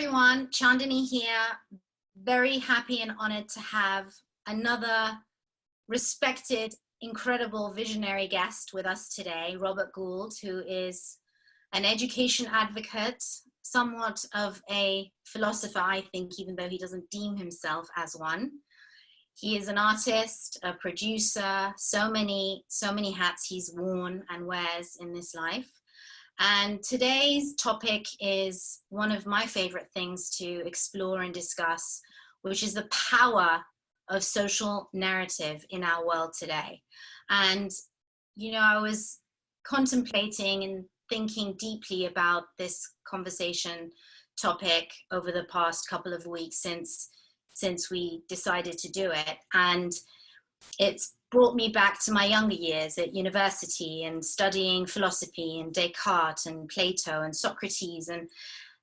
everyone, Chandani here. Very happy and honored to have another respected, incredible visionary guest with us today, Robert Gould, who is an education advocate, somewhat of a philosopher, I think, even though he doesn't deem himself as one. He is an artist, a producer, so many hats he's worn and wears in this life. And today's topic is one of my favorite things to explore and discuss, which is the power of social narrative in our world today. And, you know, I was contemplating and thinking deeply about this conversation topic over the past couple of weeks since we decided to do it. And it's brought me back to my younger years at university and studying philosophy and Descartes and Plato and Socrates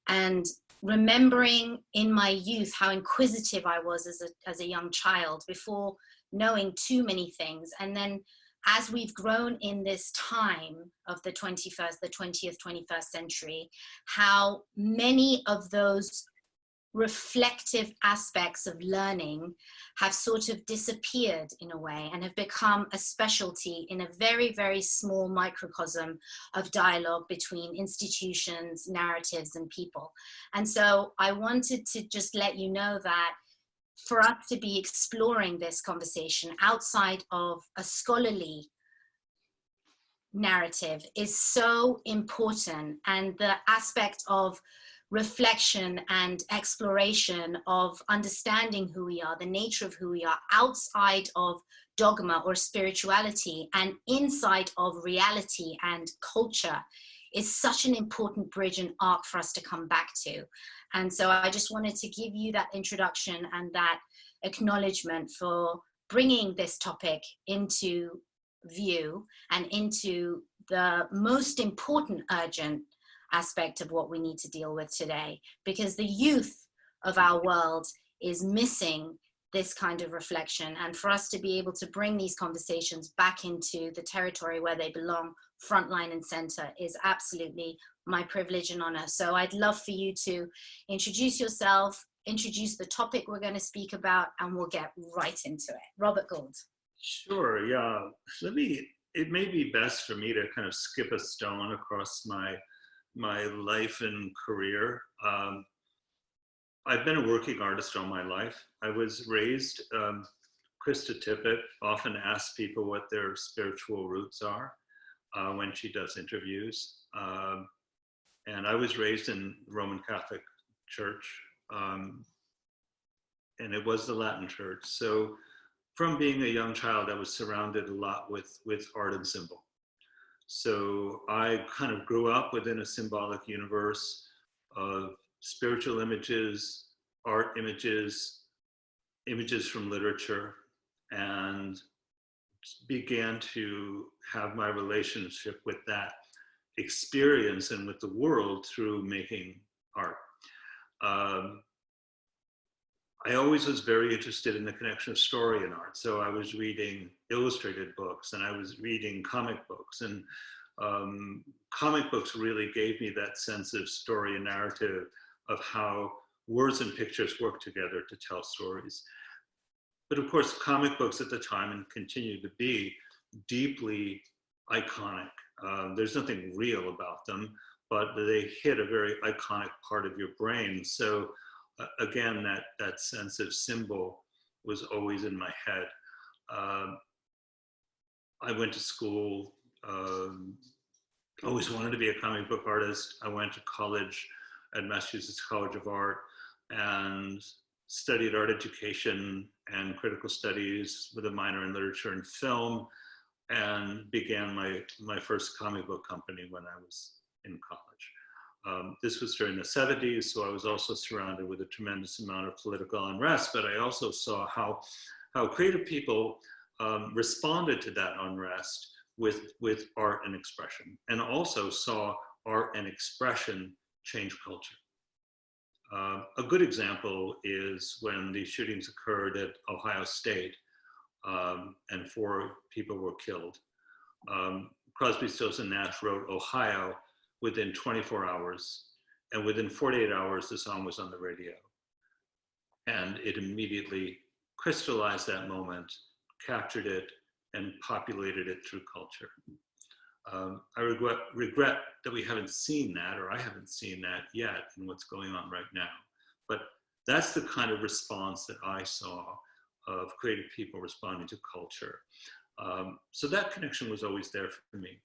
and remembering in my youth how inquisitive I was as a young child before knowing too many things. And then as we've grown in this time of the 20th, 21st century, how many of those reflective aspects of learning have sort of disappeared in a way and have become a specialty in a very, very small microcosm of dialogue between institutions, narratives, and people. And so I wanted to just let you know that for us to be exploring this conversation outside of a scholarly narrative is so important, and the aspect of reflection and exploration of understanding who we are, the nature of who we are outside of dogma or spirituality and inside of reality and culture is such an important bridge and arc for us to come back to. And so I just wanted to give you that introduction and that acknowledgement for bringing this topic into view and into the most important urgent aspect of what we need to deal with today, because the youth of our world is missing this kind of reflection. And for us to be able to bring these conversations back into the territory where they belong, frontline and center, is absolutely my privilege and honor. So I'd love for you to introduce yourself, introduce the topic we're going to speak about, and we'll get right into it. Robert Gould. Sure, yeah. It may be best for me to kind of skip a stone across my life and career. I've been a working artist all my life. I was raised, Krista Tippett often asks people what their spiritual roots are when she does interviews. And I was raised in the Roman Catholic Church, and it was the Latin Church. So from being a young child, I was surrounded a lot with art and symbol. So I kind of grew up within a symbolic universe of spiritual images, art images, images from literature, and began to have my relationship with that experience and with the world through making art. I always was very interested in the connection of story and art. So I was reading illustrated books and I was reading comic books, and comic books really gave me that sense of story and narrative of how words and pictures work together to tell stories. But of course, comic books at the time and continue to be deeply iconic. There's nothing real about them, but they hit a very iconic part of your brain. So again, that sense of symbol was always in my head. I went to school, always wanted to be a comic book artist. I went to college at Massachusetts College of Art and studied art education and critical studies with a minor in literature and film, and began my first comic book company when I was in college. This was during the 70s, so I was also surrounded with a tremendous amount of political unrest, but I also saw how creative people responded to that unrest with art and expression, and also saw art and expression change culture. A good example is when the shootings occurred at Ohio State, and 4 people were killed. Crosby, Stills and Nash wrote Ohio within 24 hours And within 48 hours, the song was on the radio. And it immediately crystallized that moment, captured it, and populated it through culture. I regret that we haven't seen that, or I haven't seen that yet in what's going on right now. But that's the kind of response that I saw of creative people responding to culture. So that connection was always there for me.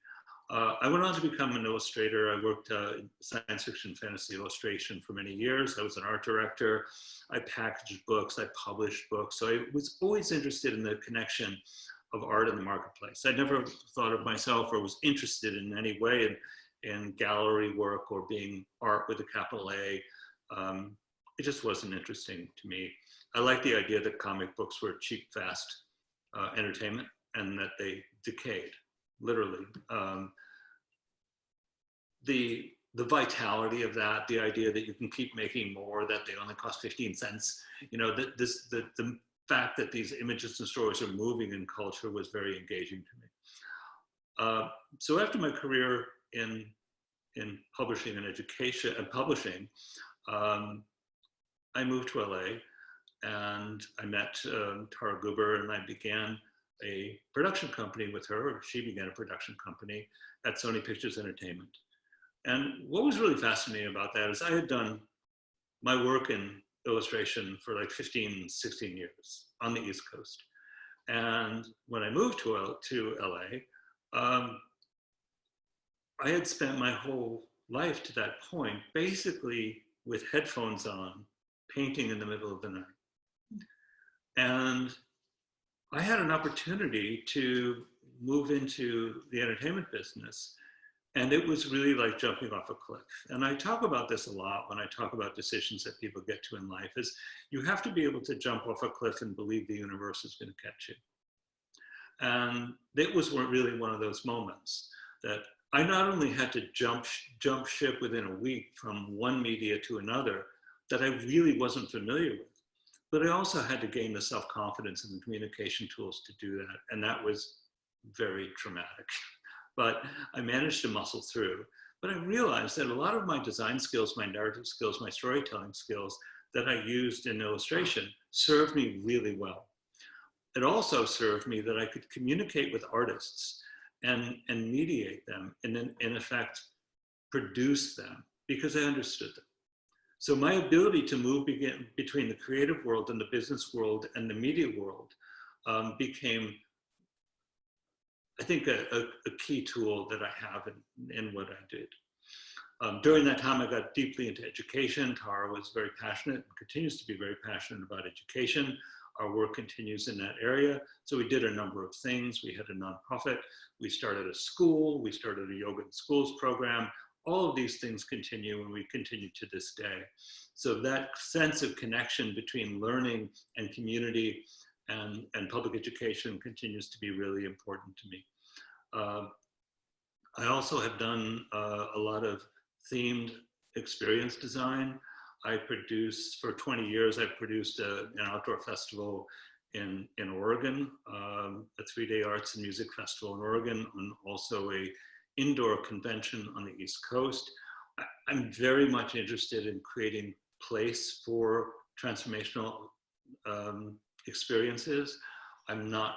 I went on to become an illustrator. I worked in science fiction fantasy illustration for many years. I was an art director. I packaged books. I published books. So I was always interested in the connection of art in the marketplace. I never thought of myself or was interested in any way in gallery work or being art with a capital A. It just wasn't interesting to me. I like the idea that comic books were cheap, fast entertainment and that they decayed, literally. The vitality of that, the idea that you can keep making more, that they only cost 15 cents, you know, the fact that these images and stories are moving in culture was very engaging to me. So after my career in publishing and education and publishing, I moved to LA and I met Tara Goober, and I began a production company with her, or she began a production company at Sony Pictures Entertainment. And what was really fascinating about that is I had done my work in illustration for like 15, 16 years on the East Coast. And when I moved to LA, I had spent my whole life to that point basically with headphones on, painting in the middle of the night. And I had an opportunity to move into the entertainment business, and it was really like jumping off a cliff. And I talk about this a lot when I talk about decisions that people get to in life, is you have to be able to jump off a cliff and believe the universe is going to catch you. And it was really one of those moments that I not only had to jump ship within a week from one media to another that I really wasn't familiar with, but I also had to gain the self-confidence and the communication tools to do that. And that was very traumatic. But I managed to muscle through. But I realized that a lot of my design skills, my narrative skills, my storytelling skills that I used in illustration served me really well. It also served me that I could communicate with artists and mediate them, and then in effect produce them because I understood them. So my ability to move between the creative world and the business world and the media world became, I think, a key tool that I have in what I did. During that time, I got deeply into education. Tara was very passionate and continues to be very passionate about education. Our work continues in that area. So we did a number of things. We had a nonprofit. We started a school. We started a yoga in schools program. All of these things continue, and we continue to this day. So that sense of connection between learning and community and public education continues to be really important to me. I also have done a lot of themed experience design. I produced, for 20 years, I produced an outdoor festival in Oregon, a 3-day arts and music festival in Oregon, and also a indoor convention on the East Coast. I'm very much interested in creating place for transformational experiences. I'm not,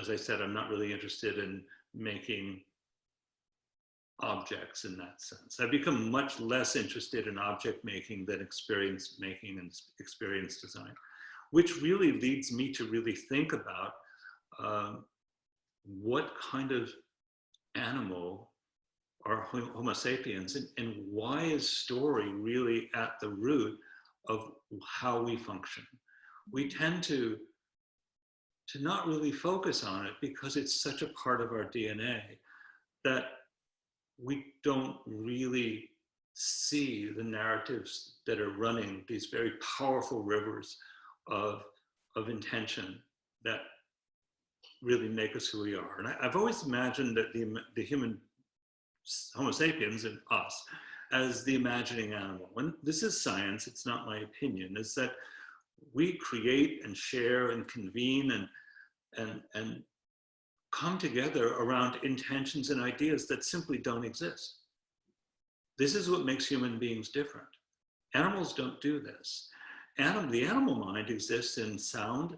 as I said, I'm not really interested in making objects in that sense. I've become much less interested in object making than experience making and experience design, which really leads me to really think about what kind of animal are Homo sapiens, and why is story really at the root of how we function? We tend to not really focus on it because it's such a part of our DNA that we don't really see the narratives that are running these very powerful rivers of intention that really make us who we are. And I've always imagined that the human Homo sapiens and us as the imagining animal. And this is science, it's not my opinion, is that we create and share and convene and come together around intentions and ideas that simply don't exist. This is what makes human beings different. Animals don't do this. The animal mind exists in sound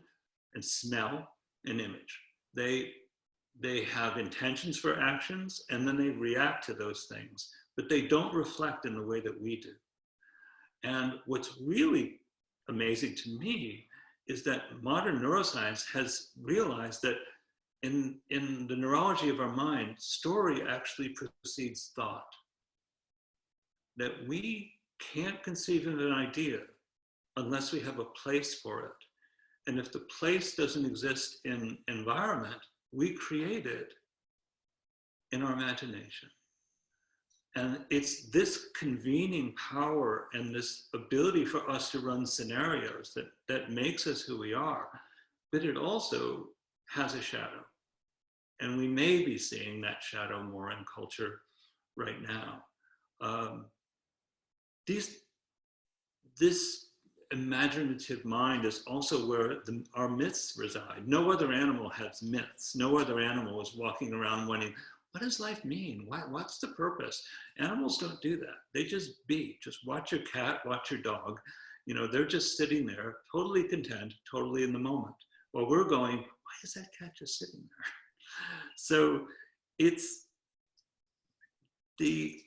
and smell and image. They have intentions for actions, and then they react to those things, but they don't reflect in the way that we do. And what's really amazing to me is that modern neuroscience has realized that in the neurology of our mind, story actually precedes thought. That we can't conceive of an idea unless we have a place for it. And if the place doesn't exist in environment, we create it in our imagination. And it's this convening power and this ability for us to run scenarios that makes us who we are, but it also has a shadow. And we may be seeing that shadow more in culture right now. This imaginative mind is also where our myths reside. No other animal has myths. No other animal is walking around wondering, what does life mean? What's the purpose? Animals don't do that. They just be. Just watch your cat, watch your dog. You know, they're just sitting there, totally content, totally in the moment. While we're going, why is that cat just sitting there? So it's the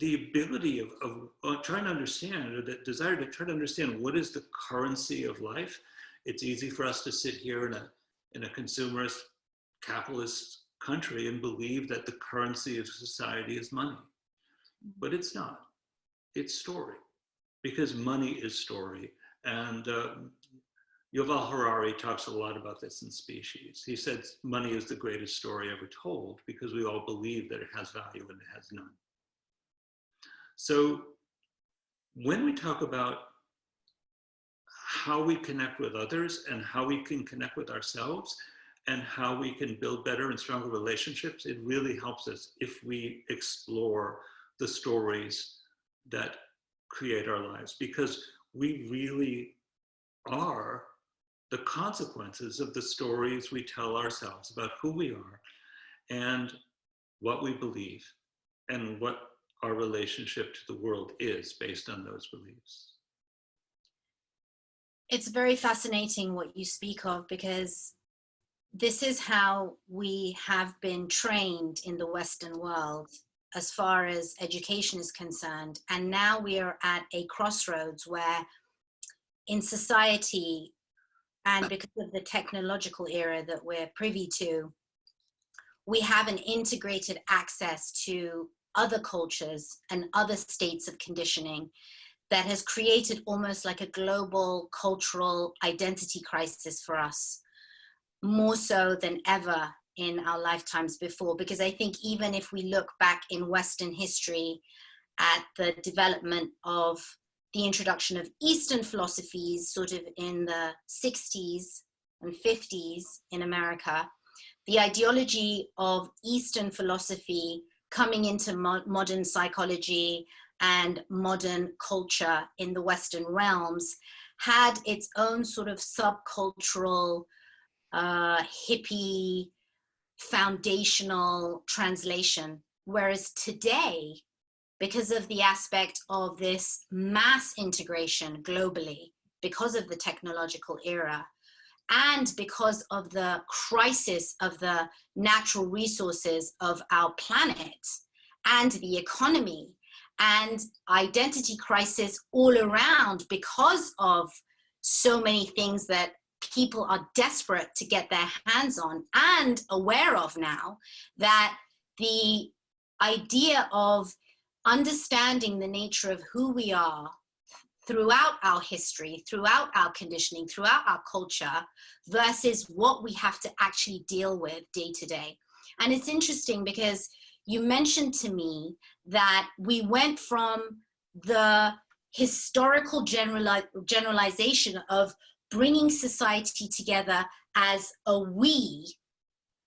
ability of trying to understand, or the desire to try to understand what is the currency of life. It's easy for us to sit here in a consumerist, capitalist country and believe that the currency of society is money. But it's not. It's story, because money is story. And Yuval Harari talks a lot about this in Species. He said money is the greatest story ever told because we all believe that it has value and it has none. So when we talk about how we connect with others and how we can connect with ourselves and how we can build better and stronger relationships, it really helps us if we explore the stories that create our lives, because we really are the consequences of the stories we tell ourselves about who we are and what we believe and what our relationship to the world is based on those beliefs. It's very fascinating what you speak of, because this is how we have been trained in the Western world as far as education is concerned. And now we are at a crossroads where in society, and because of the technological era that we're privy to, we have an integrated access to other cultures and other states of conditioning that has created almost like a global cultural identity crisis for us, more so than ever in our lifetimes before. Because I think even if we look back in Western history at the development of the introduction of Eastern philosophies sort of in the 60s and 50s in America, the ideology of Eastern philosophy coming into modern psychology and modern culture in the Western realms had its own sort of subcultural, hippie, foundational translation. Whereas today, because of the aspect of this mass integration globally, because of the technological era, and because of the crisis of the natural resources of our planet and the economy and identity crisis all around, because of so many things that people are desperate to get their hands on and aware of now, that the idea of understanding the nature of who we are throughout our history, throughout our conditioning, throughout our culture, versus what we have to actually deal with day to day. And it's interesting because you mentioned to me that we went from the historical generalization of bringing society together as a we,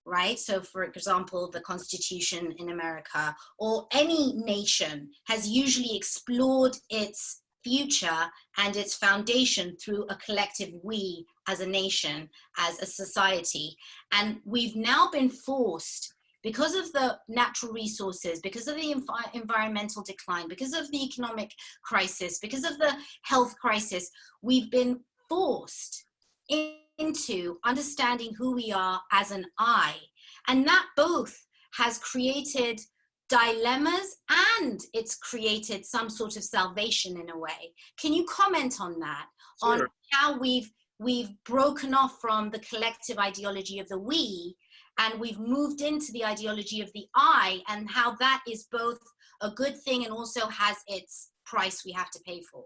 right? So for example, the Constitution in America or any nation has usually explored its future and its foundation through a collective we as a nation, as a society. And we've now been forced because of the natural resources, because of the environmental decline, because of the economic crisis, because of the health crisis, we've been forced into understanding who we are as an I. And that both has created dilemmas and it's created some sort of salvation in a way. Can you comment on that? Sure. On how we've broken off from the collective ideology of the we, and we've moved into the ideology of the I, and how that is both a good thing and also has its price we have to pay for?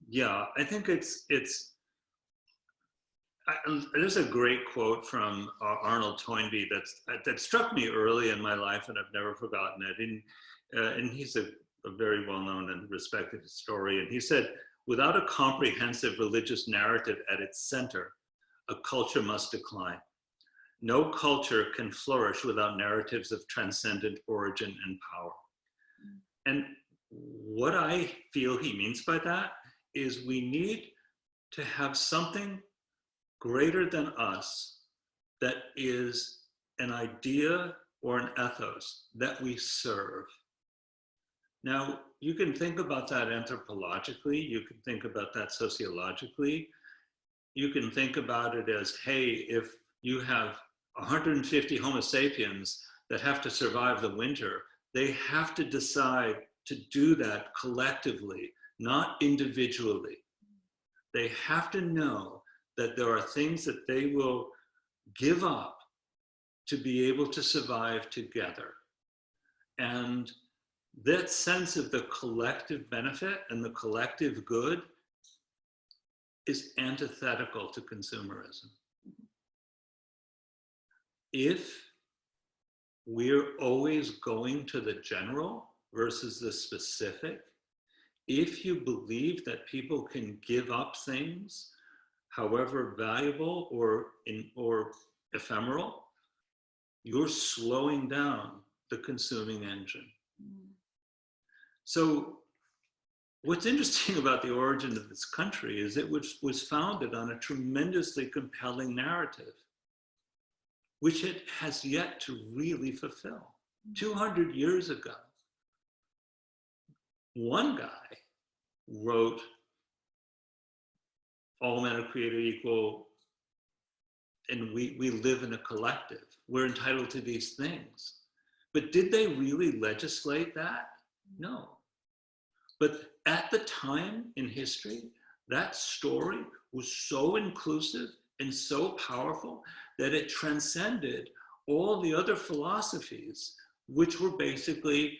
Yeah, I think there's a great quote from Arnold Toynbee that struck me early in my life, and I've never forgotten it. And he's a very well-known and respected historian. He said, "Without a comprehensive religious narrative at its center, a culture must decline. No culture can flourish without narratives of transcendent origin and power." And what I feel he means by that is we need to have something greater than us that is an idea or an ethos that we serve. Now, you can think about that anthropologically, you can think about that sociologically, you can think about it as, hey, if you have 150 Homo sapiens that have to survive the winter, they have to decide to do that collectively, not individually. They have to know that there are things that they will give up to be able to survive together. And that sense of the collective benefit and the collective good is antithetical to consumerism. If we're always going to the general versus the specific, if you believe that people can give up things, however valuable or ephemeral, you're slowing down the consuming engine. So what's interesting about the origin of this country is it was founded on a tremendously compelling narrative, which it has yet to really fulfill. 200 years ago, one guy wrote, all men are created equal, and we live in a collective. We're entitled to these things. But did they really legislate that? No. But at the time in history, that story was so inclusive and so powerful that it transcended all the other philosophies, which were basically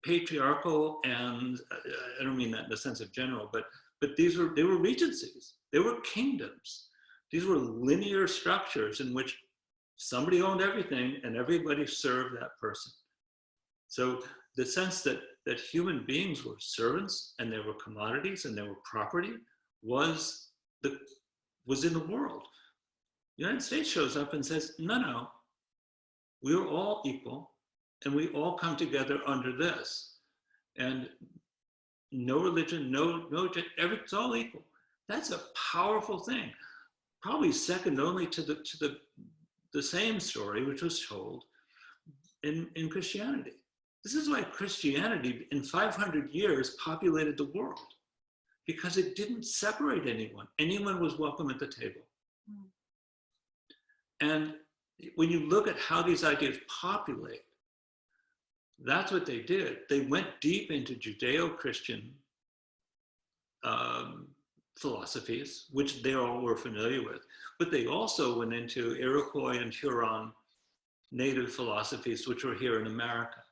patriarchal, and I don't mean that in the sense of general, but they were regencies, they were kingdoms. These were linear structures in which somebody owned everything and everybody served that person. So the sense that human beings were servants and they were commodities and they were property was in the world. The United States shows up and says, no, we are all equal and we all come together under this. And no religion, no, it's all equal. That's a powerful thing. Probably second only to the same story, which was told in Christianity. This is why Christianity in 500 years populated the world, because it didn't separate anyone. Anyone was welcome at the table. And when you look at how these ideas populate, that's what they did. They went deep into Judeo-Christian philosophies, which they all were familiar with, but they also went into Iroquois and Huron native philosophies, which were here in America,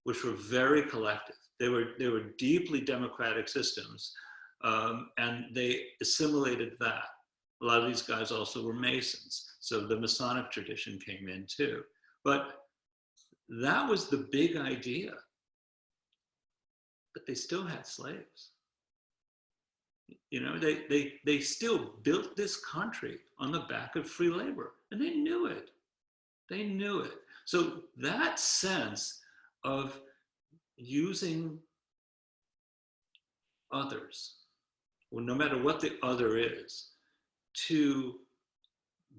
which were very collective. They were deeply democratic systems, and they assimilated that. A lot of these guys also were Masons, so the Masonic tradition came in too. But that was the big idea. But they still had slaves. You know, they still built this country on the back of free labor, and they knew it. They knew it. So that sense of using others, well, no matter what the other is, to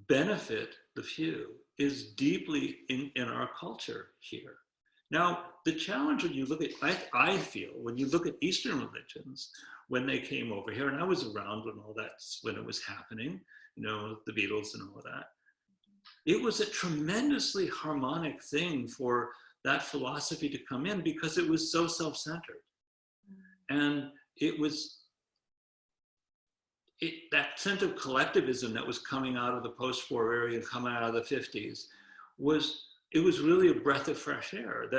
benefit the few is deeply in our culture here. Now, the challenge when you look at, I feel, when you look at Eastern religions, when they came over here, and I was around when it was happening, you know, the Beatles and all of that, it was a tremendously harmonic thing for that philosophy to come in because it was so self-centered. And that sense of collectivism that was coming out of the post-war era and coming out of the 50s was really a breath of fresh air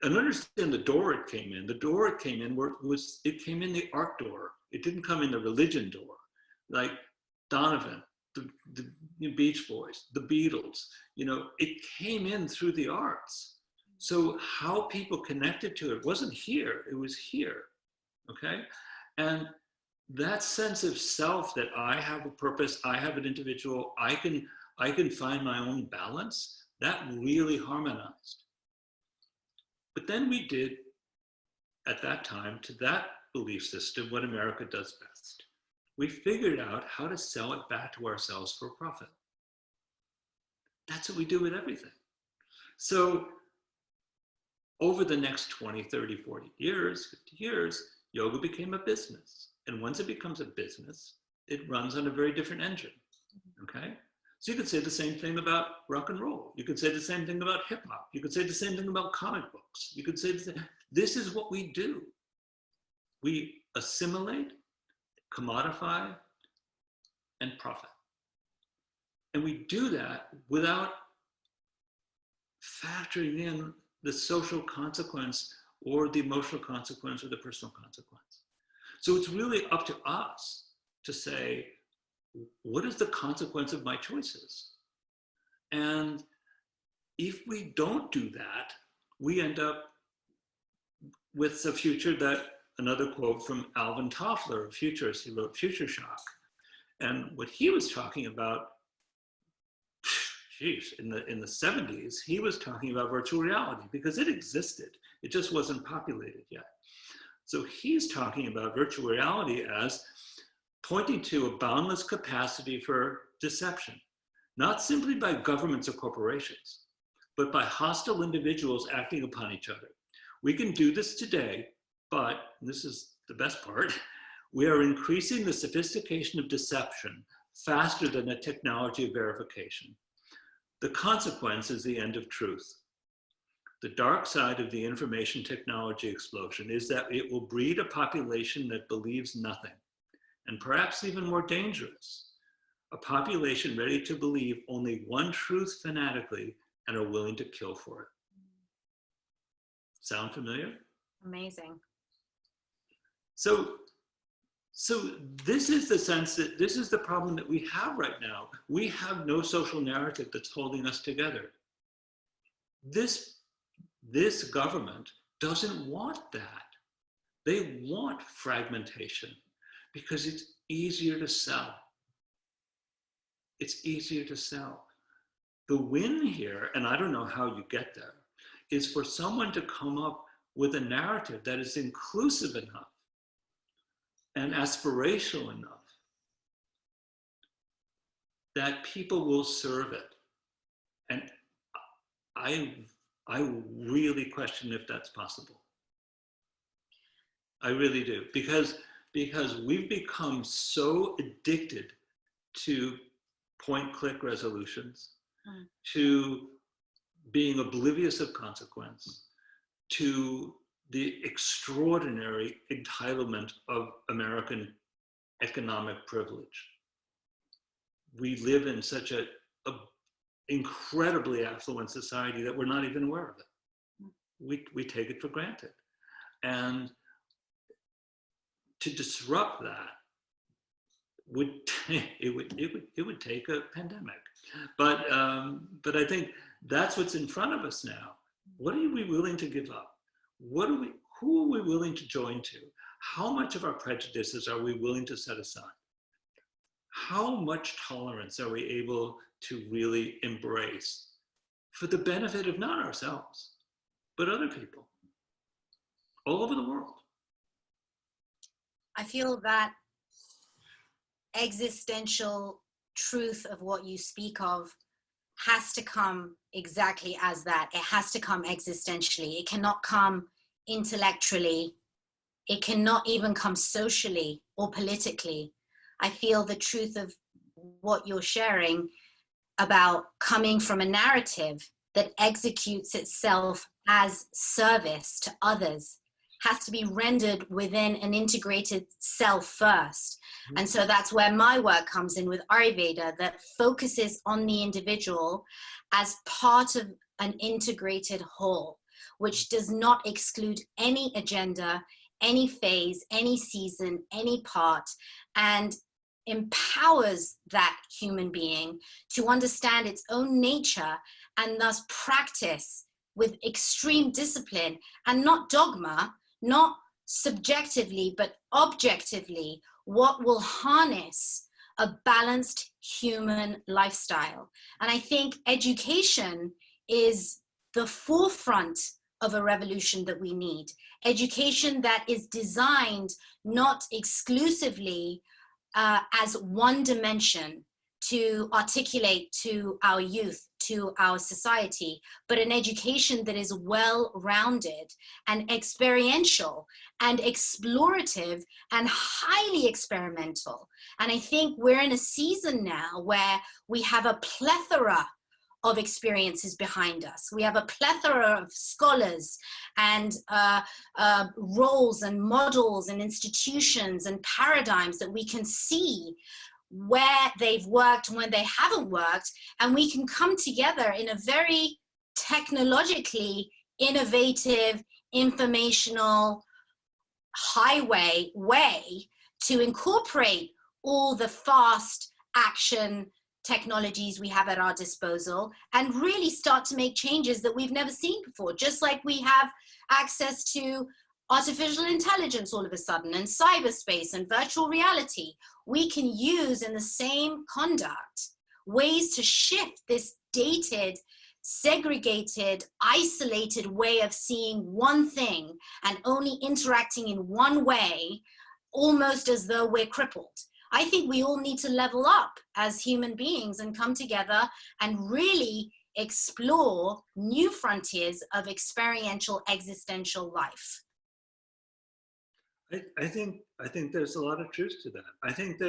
and understand the door it came in. The door it came in it came in the art door. It didn't come in the religion door. Like Donovan, the Beach Boys, the Beatles, you know, it came in through the arts. So how people connected to it wasn't here, it was here, okay? And that sense of self, that I have a purpose, I have an individual, I can find my own balance, that really harmonized. But then we did, at that time, to that belief system, what America does best. We figured out how to sell it back to ourselves for a profit. That's what we do with everything. So over the next 20, 30, 40 years, 50 years, yoga became a business. And once it becomes a business, it runs on a very different engine, okay? So you could say the same thing about rock and roll. You could say the same thing about hip hop. You could say the same thing about comic books. You could say this is what we do. We assimilate, commodify, and profit. And we do that without factoring in the social consequence or the emotional consequence or the personal consequence. So it's really up to us to say, what is the consequence of my choices? And if we don't do that, we end up with a future that, another quote from Alvin Toffler, a futurist, he wrote Future Shock. And what he was talking about, geez, in the 70s, he was talking about virtual reality because it existed. It just wasn't populated yet. So he's talking about virtual reality as pointing to a boundless capacity for deception, not simply by governments or corporations, but by hostile individuals acting upon each other. We can do this today, but, and this is the best part, we are increasing the sophistication of deception faster than the technology of verification. The consequence is the end of truth. The dark side of the information technology explosion is that it will breed a population that believes nothing, and perhaps even more dangerous, a population ready to believe only one truth fanatically and are willing to kill for it. Sound familiar? Amazing. So this is the sense that this is the problem that we have right now. We have no social narrative that's holding us together. This government doesn't want that. They want fragmentation because it's easier to sell. It's easier to sell. The win here, and I don't know how you get there, is for someone to come up with a narrative that is inclusive enough and aspirational enough that people will serve it. And I really question if that's possible. I really do, because we've become so addicted to point-click resolutions, to being oblivious of consequence, to the extraordinary entitlement of American economic privilege. We live in such a incredibly affluent society that we're not even aware of it. We take it for granted. And to disrupt that would take a pandemic. But I think that's what's in front of us now. What are we willing to give up? Who are we willing to join to? How much of our prejudices are we willing to set aside? How much tolerance are we able to really embrace for the benefit of not ourselves, but other people all over the world? I feel that existential truth of what you speak of has to come exactly as that. It has to come existentially. It cannot come intellectually. It cannot even come socially or politically. I feel the truth of what you're sharing about coming from a narrative that executes itself as service to others has to be rendered within an integrated self first. And so that's where my work comes in with Ayurveda, that focuses on the individual as part of an integrated whole, which does not exclude any agenda, any phase, any season, any part, and empowers that human being to understand its own nature and thus practice with extreme discipline and not dogma, not subjectively, but objectively, what will harness a balanced human lifestyle. And I think education is the forefront of a revolution that we need. Education that is designed not exclusively as one dimension to articulate to our youth, to our society, but an education that is well-rounded and experiential and explorative and highly experimental. And I think we're in a season now where we have a plethora of experiences behind us. We have a plethora of scholars and roles and models and institutions and paradigms that we can see where they've worked and when they haven't worked, and we can come together in a very technologically innovative, informational, highway way to incorporate all the fast action technologies we have at our disposal and really start to make changes that we've never seen before, just like we have access to artificial intelligence all of a sudden and cyberspace and virtual reality. We can use in the same conduct ways to shift this dated, segregated, isolated way of seeing one thing and only interacting in one way, almost as though we're crippled. I think we all need to level up as human beings and come together and really explore new frontiers of experiential existential life. I think there's a lot of truth to that. I think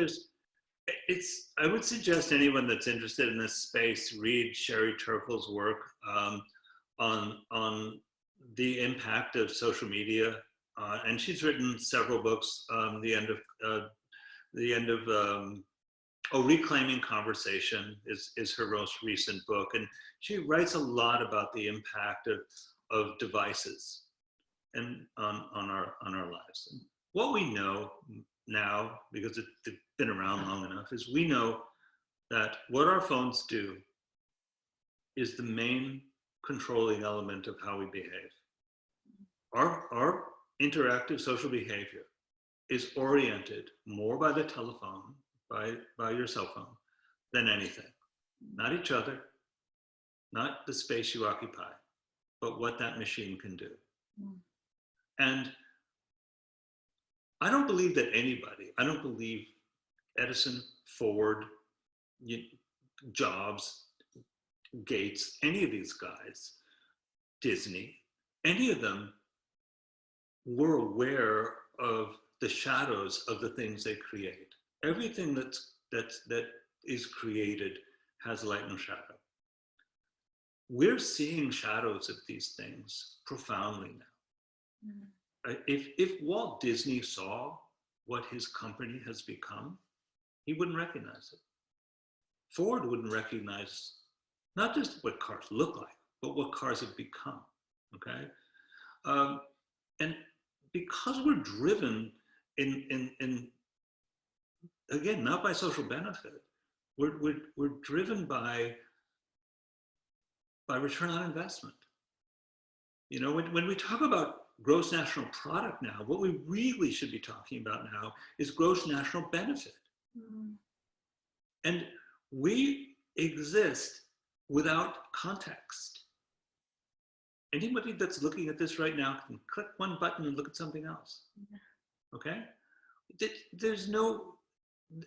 I would suggest anyone that's interested in this space read Sherry Turkle's work on the impact of social media, and she's written several books. Reclaiming Conversation is her most recent book, and she writes a lot about the impact of devices and on our lives. And what we know now, because it's been around long enough, is we know that what our phones do is the main controlling element of how we behave. Our interactive social behavior is oriented more by the telephone, by your cell phone, than anything. Not each other, not the space you occupy, but what that machine can do. And I don't believe that I don't believe Edison, Ford, Jobs, Gates, any of these guys, Disney, any of them were aware of the shadows of the things they create. Everything that is created has light and shadow. We're seeing shadows of these things profoundly now. If Walt Disney saw what his company has become, he wouldn't recognize it. Ford wouldn't recognize not just what cars look like, but what cars have become, okay? And because we're driven in again, not by social benefit, we're driven by return on investment. You know, when we talk about gross national product now, what we really should be talking about now is gross national benefit. And we exist without context. Anybody that's looking at this right now can click one button and look at something else. Okay? There's no,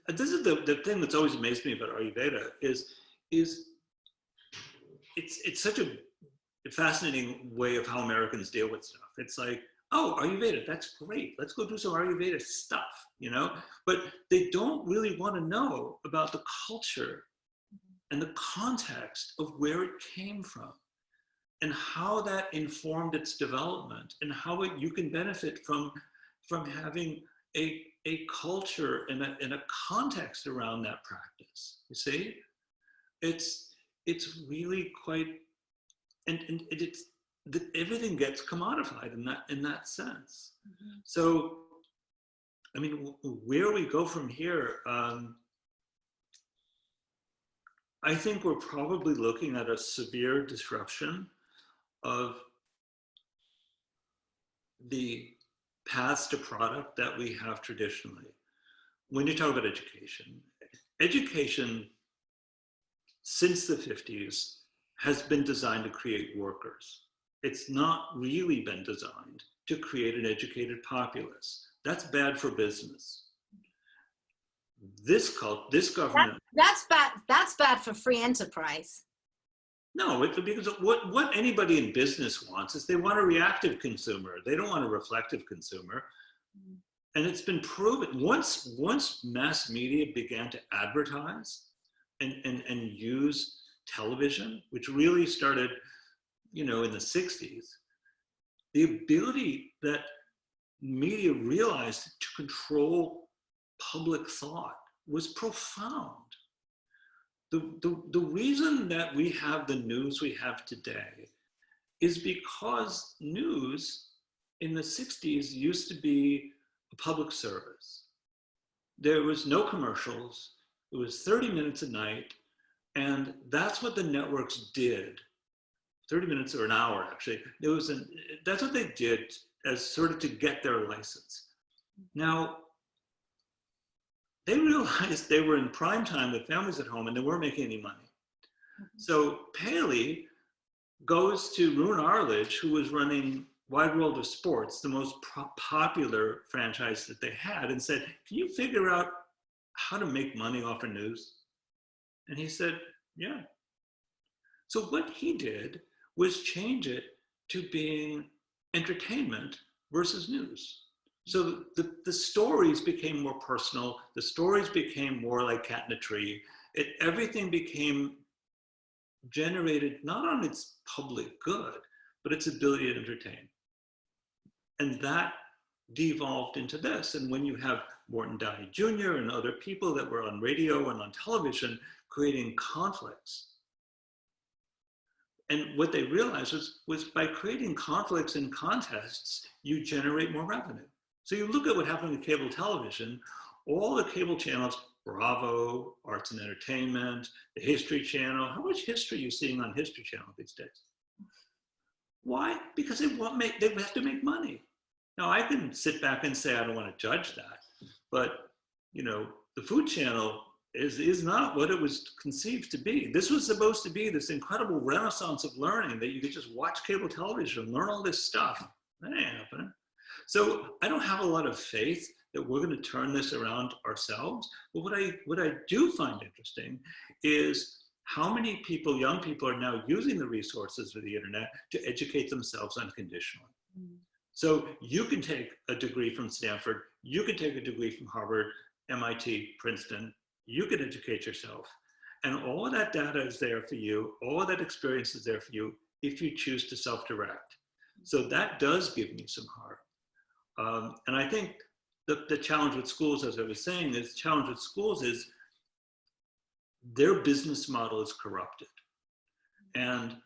this is the thing that's always amazed me about Ayurveda is it's such a fascinating way of how Americans deal with stuff. It's like, oh, Ayurveda, that's great. Let's go do some Ayurveda stuff, you know? But they don't really want to know about the culture and the context of where it came from and how that informed its development and how you can benefit from having a culture and a context around that practice. You see? It's really quite, and it's, everything gets commodified in that sense. Mm-hmm. So, I mean, where we go from here, I think we're probably looking at a severe disruption of the paths to product that we have traditionally. When you talk about education since the 50s has been designed to create workers. It's not really been designed to create an educated populace. That's bad for business. This government. That's bad. That's bad for free enterprise. No, because what anybody in business wants is they want a reactive consumer. They don't want a reflective consumer. Mm. And it's been proven once mass media began to advertise and use television, which really started, in the 60s, the ability that media realized to control public thought was profound. The reason that we have the news we have today is because news in the 60s used to be a public service. There was no commercials. It was 30 minutes a night. And that's what the networks did. 30 minutes or an hour, actually. That's what they did as sort of to get their license. Now, they realized they were in prime time with families at home and they weren't making any money. Mm-hmm. So Paley goes to Roone Arledge, who was running Wide World of Sports, the most popular franchise that they had, and said, can you figure out how to make money off of news? And he said, yeah. So what he did was change it to being entertainment versus news. So the stories became more personal. The stories became more like Cat in a Tree. Everything became generated not on its public good, but its ability to entertain. And that devolved into this. And when you have Morton Downey Jr. and other people that were on radio and on television creating conflicts, and what they realized was by creating conflicts and contests, you generate more revenue. So you look at what happened with cable television, all the cable channels, Bravo, Arts and Entertainment, the History Channel. How much history are you seeing on History Channel these days? Why? Because they have to make money. Now I can sit back and say, I don't want to judge that, but the Food Channel is not what it was conceived to be. This was supposed to be this incredible renaissance of learning that you could just watch cable television and learn all this stuff. That ain't happening. So I don't have a lot of faith that we're going to turn this around ourselves. But what I do find interesting is how many people, young people, are now using the resources of the internet to educate themselves unconditionally. Mm. So you can take a degree from Stanford, you can take a degree from Harvard, MIT, Princeton, you can educate yourself. And all of that data is there for you, all of that experience is there for you if you choose to self-direct. So that does give me some heart. And I think the challenge with schools, as I was saying, is their business model is corrupted. And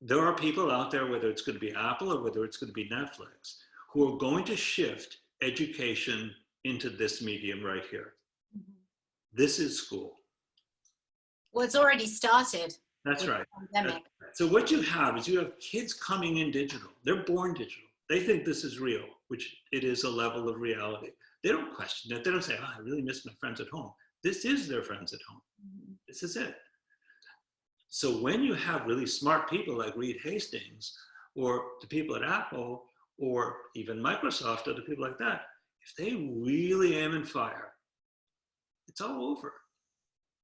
there are people out there, whether it's going to be Apple or whether it's going to be Netflix, who are going to shift education into this medium right here. Mm-hmm. This is school. Well, it's already started. That's right. Pandemic. So what you have is you have kids coming in digital. They're born digital. They think this is real, which it is a level of reality. They don't question it. They don't say, oh, I really miss my friends at home. This is their friends at home. Mm-hmm. This is it. So when you have really smart people like Reed Hastings or the people at Apple or even Microsoft or the people like that, if they really aim and fire, it's all over.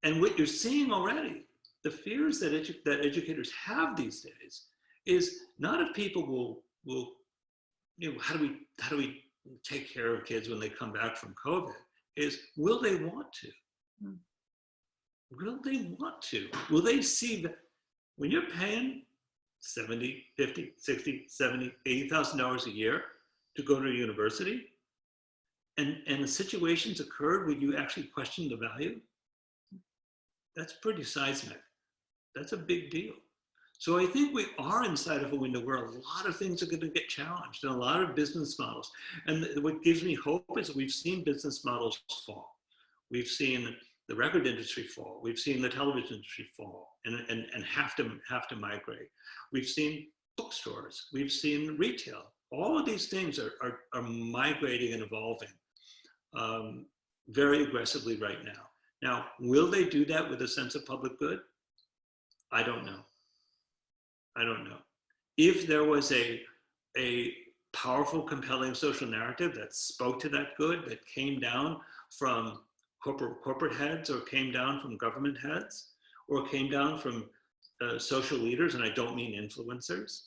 And what you're seeing already, the fears that, that educators have these days is not if people will how do we take care of kids when they come back from COVID, is will they want to? Will they want to? Will they see that when you're paying 70, 50, 60, 70, $80,000 a year to go to a university, and the situations occurred where you actually question the value? That's pretty seismic. That's a big deal. So I think we are inside of a window where a lot of things are going to get challenged, and a lot of business models. And what gives me hope is that we've seen business models fall. We've seen the record industry fall. We've seen the television industry fall and have to migrate. We've seen bookstores. We've seen retail. All of these things are migrating and evolving very aggressively right now. Now, will they do that with a sense of public good? I don't know. I don't know. If there was a powerful, compelling social narrative that spoke to that good, that came down from corporate heads, or came down from government heads, or came down from social leaders, and I don't mean influencers,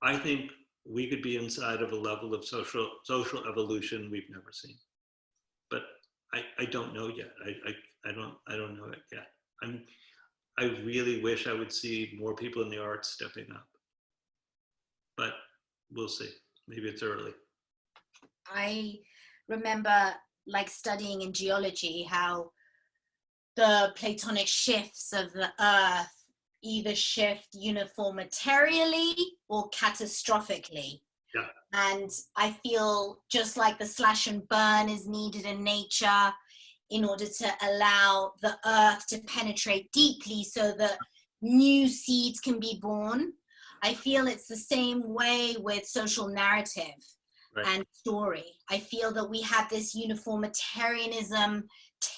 I think we could be inside of a level of social evolution we've never seen. But I don't know yet. I don't know it yet. I really wish I would see more people in the arts stepping up, but we'll see. Maybe it's early. I remember like studying in geology how the Platonic shifts of the earth either shift uniformitarially or catastrophically. Yeah. And I feel just like the slash and burn is needed in nature in order to allow the earth to penetrate deeply so that new seeds can be born. I feel it's the same way with social narrative. Right. And story. I feel that we have this uniformitarianism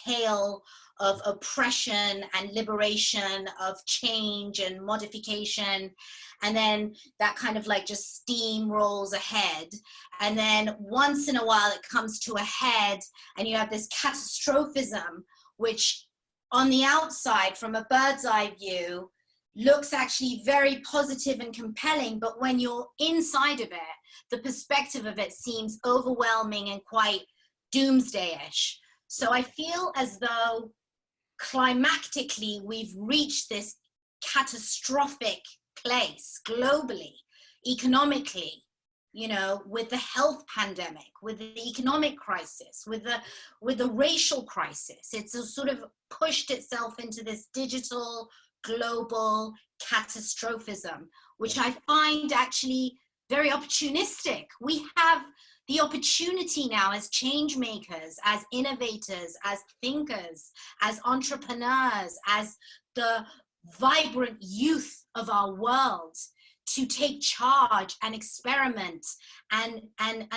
tale of oppression and liberation, of change and modification, and then that kind of like just steamrolls ahead. And then once in a while it comes to a head and you have this catastrophism, which on the outside from a bird's eye view looks actually very positive and compelling, but when you're inside of it, the perspective of it seems overwhelming and quite doomsday-ish. So I feel as though climactically we've reached this catastrophic place globally, economically, you know, with the health pandemic, with the economic crisis, with the racial crisis. It's a sort of pushed itself into this digital global catastrophism, which I find actually very opportunistic. We have the opportunity now as change makers, as innovators, as thinkers, as entrepreneurs, as the vibrant youth of our world to take charge and experiment and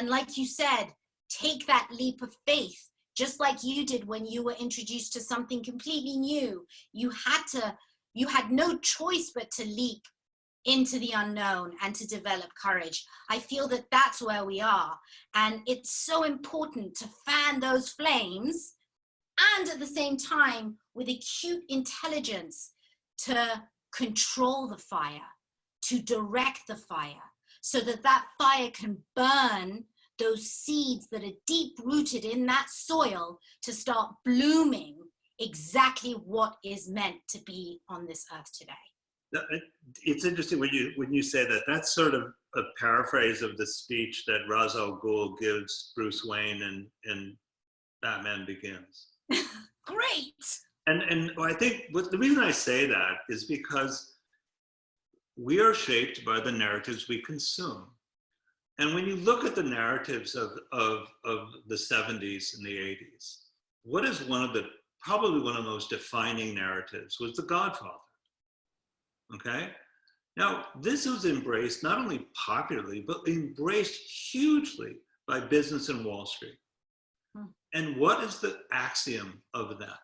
like you said, take that leap of faith, just like you did when you were introduced to something completely new. You had no choice but to leap into the unknown and to develop courage. I feel that that's where we are. And it's so important to fan those flames and at the same time with acute intelligence to control the fire, to direct the fire, so that that fire can burn those seeds that are deep rooted in that soil to start blooming exactly what is meant to be on this earth today. It's interesting when you say that. That's sort of a paraphrase of the speech that Ra's al Ghul gives Bruce Wayne in Batman Begins. Great. And I think the reason I say that is because we are shaped by the narratives we consume. And when you look at the narratives of the 70s and the 80s, what is probably one of the most defining narratives was The Godfather. Okay? Now, this was embraced not only popularly, but embraced hugely by business and Wall Street. And what is the axiom of that?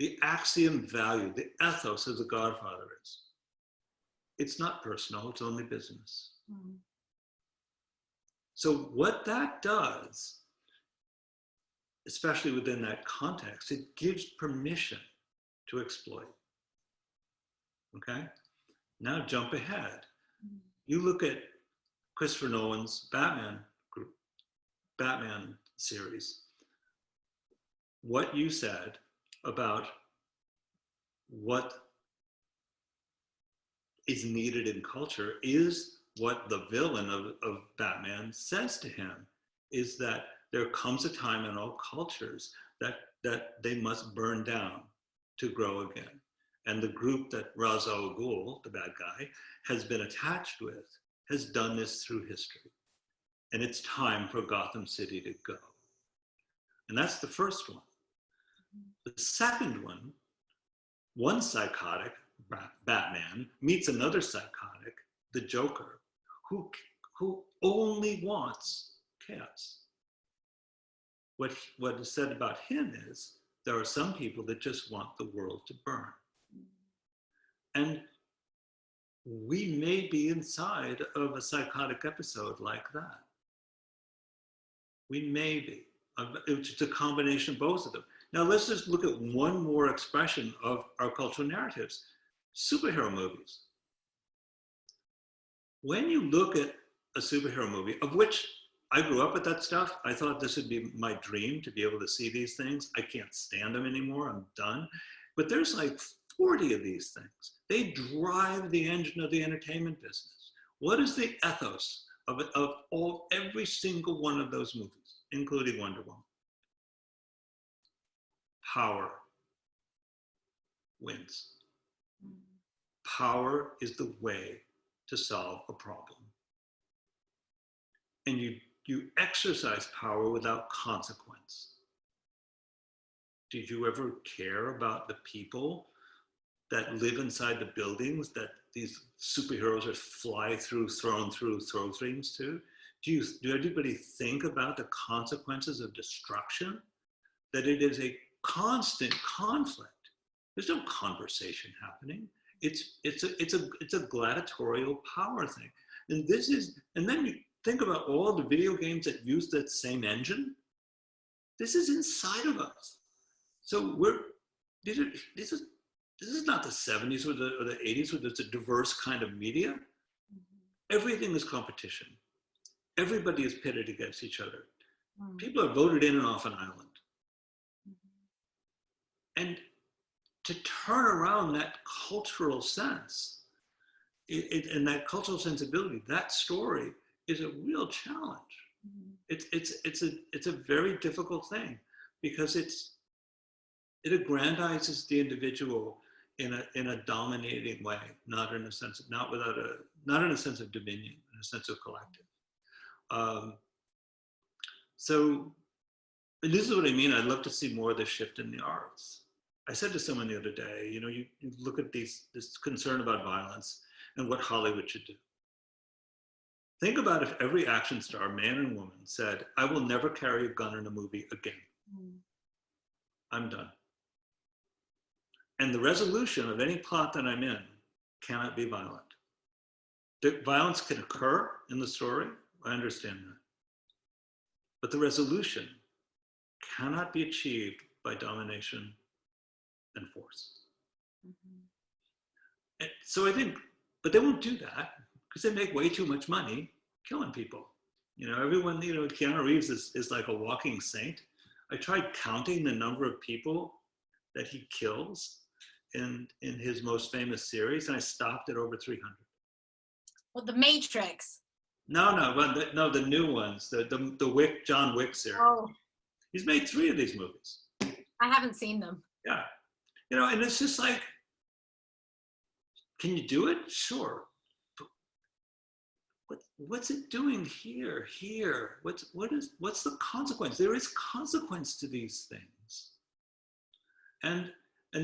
The axiom value, the ethos of The Godfather is, it's not personal, it's only business. So what that does, especially within that context, it gives permission to exploit. okay? Now jump ahead. You look at Christopher Nolan's Batman series. What you said about what is needed in culture is what the villain of Batman says to him, is that there comes a time in all cultures that they must burn down to grow again. And the group that Ra's al Ghul, the bad guy, has been attached with, has done this through history. And it's time for Gotham City to go. And that's the first one. The second one psychotic, Batman, meets another psychotic, the Joker, who only wants chaos. What is said about him is there are some people that just want the world to burn. And we may be inside of a psychotic episode like that. We may be. It's a combination of both of them. Now let's just look at one more expression of our cultural narratives. Superhero movies. When you look at a superhero movie, of which I grew up with that stuff, I thought this would be my dream to be able to see these things. I can't stand them anymore, I'm done. But there's like 40 of these things. They drive the engine of the entertainment business. What is the ethos of every single one of those movies, including Wonder Woman? Power wins. Power is the way to solve a problem. And you exercise power without consequence. Did you ever care about the people that live inside the buildings that these superheroes are thrown through things to? Do anybody think about the consequences of destruction? That it is a constant conflict. There's no conversation happening. It's a gladiatorial power thing. And then you think about all the video games that use that same engine. This is inside of us. So this is not the 70s or the 80s where there's a diverse kind of media. Everything is competition. Everybody is pitted against each other. People are voted in and off an island. And to turn around that cultural sense, and that cultural sensibility, that story is a real challenge. It's a very difficult thing because it aggrandizes the individual in a dominating way, not in a sense of dominion, in a sense of collective. And this is what I mean. I'd love to see more of this shift in the arts. I said to someone the other day, you look at this concern about violence and what Hollywood should do. Think about if every action star, man and woman, said, I will never carry a gun in a movie again. I'm done. And the resolution of any plot that I'm in cannot be violent. The violence can occur in the story, I understand that. But the resolution cannot be achieved by domination and force. And so I think, but they won't do that because they make way too much money killing people. Everyone, Keanu Reeves is like a walking saint. I tried counting the number of people that he kills in his most famous series, and I stopped at over 300. Well, The Matrix. No, the new ones, the John Wick series. Oh. He's made 3 of these movies. I haven't seen them. Yeah. And it's just like, can you do it? Sure. But what's it doing here? What's the consequence? There is consequence to these things. And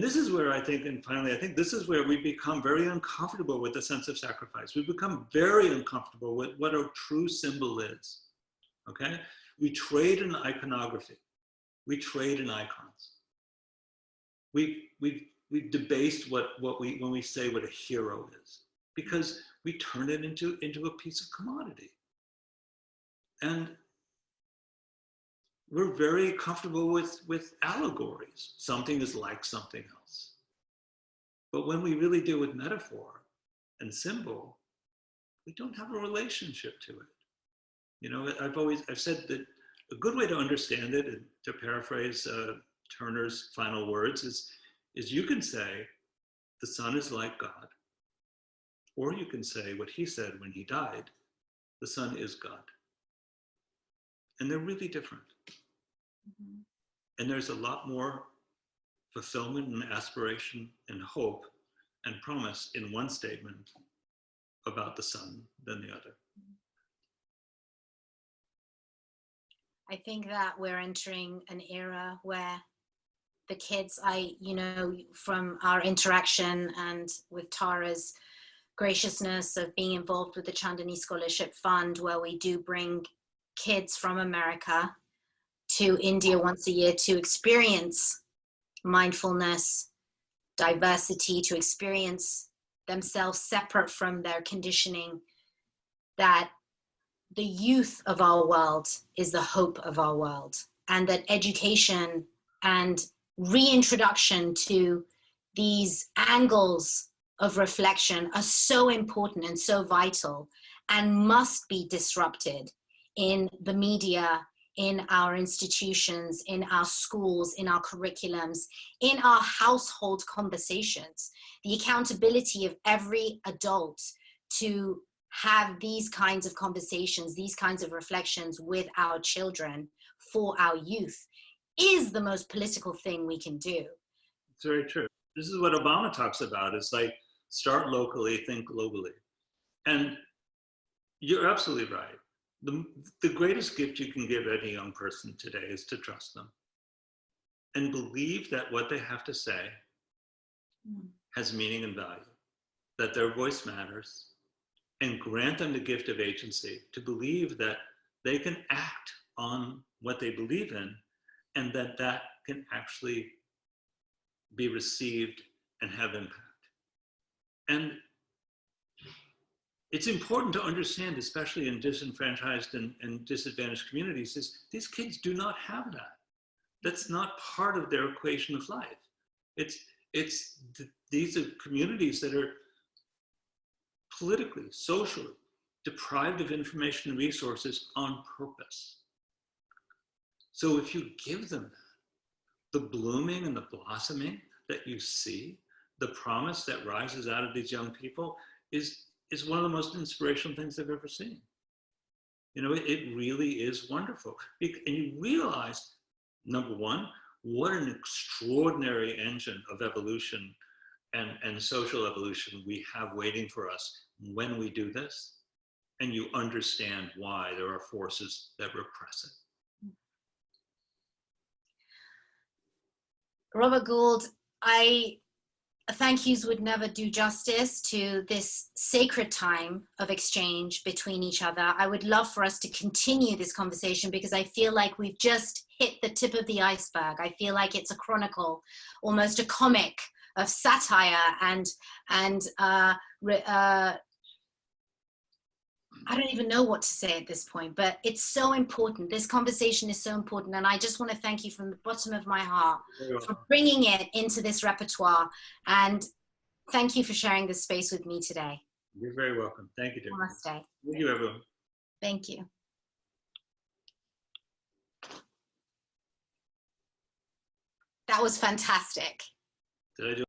this is where I think, and finally, I think this is where we become very uncomfortable with the sense of sacrifice. We become very uncomfortable with what our true symbol is, okay? We trade in iconography. We trade in icons. We've debased when we say what a hero is, because we turn it into a piece of commodity. And we're very comfortable with allegories. Something is like something else. But when we really deal with metaphor and symbol, we don't have a relationship to it. You know, I've said that a good way to understand it, and to paraphrase Turner's final words, is you can say the Son is like God, or you can say what he said when he died, the Son is God. And they're really different. Mm-hmm. And there's a lot more fulfillment and aspiration and hope and promise in one statement about the Son than the other. I think that we're entering an era where the kids, from our interaction and with Tara's graciousness of being involved with the Chandani Scholarship Fund, where we do bring kids from America to India once a year to experience mindfulness, diversity, to experience themselves separate from their conditioning, that the youth of our world is the hope of our world, and that education and reintroduction to these angles of reflection are so important and so vital, and must be disrupted in the media, in our institutions, in our schools, in our curriculums, in our household conversations. The accountability of every adult to have these kinds of conversations, these kinds of reflections with our children, for our youth, is the most political thing we can do. It's very true. This is what Obama talks about. It's like, start locally, think globally. And you're absolutely right. The greatest gift you can give any young person today is to trust them and believe that what they have to say has meaning and value, that their voice matters, and grant them the gift of agency to believe that they can act on what they believe in, and that that can actually be received and have impact. And it's important to understand, especially in disenfranchised and disadvantaged communities, is these kids do not have that. That's not part of their equation of life. These are communities that are politically, socially deprived of information and resources on purpose. So if you give them that, the blooming and the blossoming that you see, the promise that rises out of these young people is one of the most inspirational things I've ever seen. You know, it really is wonderful. And you realize, number one, what an extraordinary engine of evolution and social evolution we have waiting for us when we do this, and you understand why there are forces that repress it. Robert Gould, thank yous would never do justice to this sacred time of exchange between each other. I would love for us to continue this conversation, because I feel like we've just hit the tip of the iceberg. I feel like it's a chronicle, almost a comic of satire and I don't even know what to say at this point, but it's so important. This conversation is so important. And I just want to thank you from the bottom of my heart for bringing it into this repertoire. And thank you for sharing this space with me today. You're very welcome. Thank you, dear. Namaste. Thank you, everyone. Thank you. That was fantastic. Did I do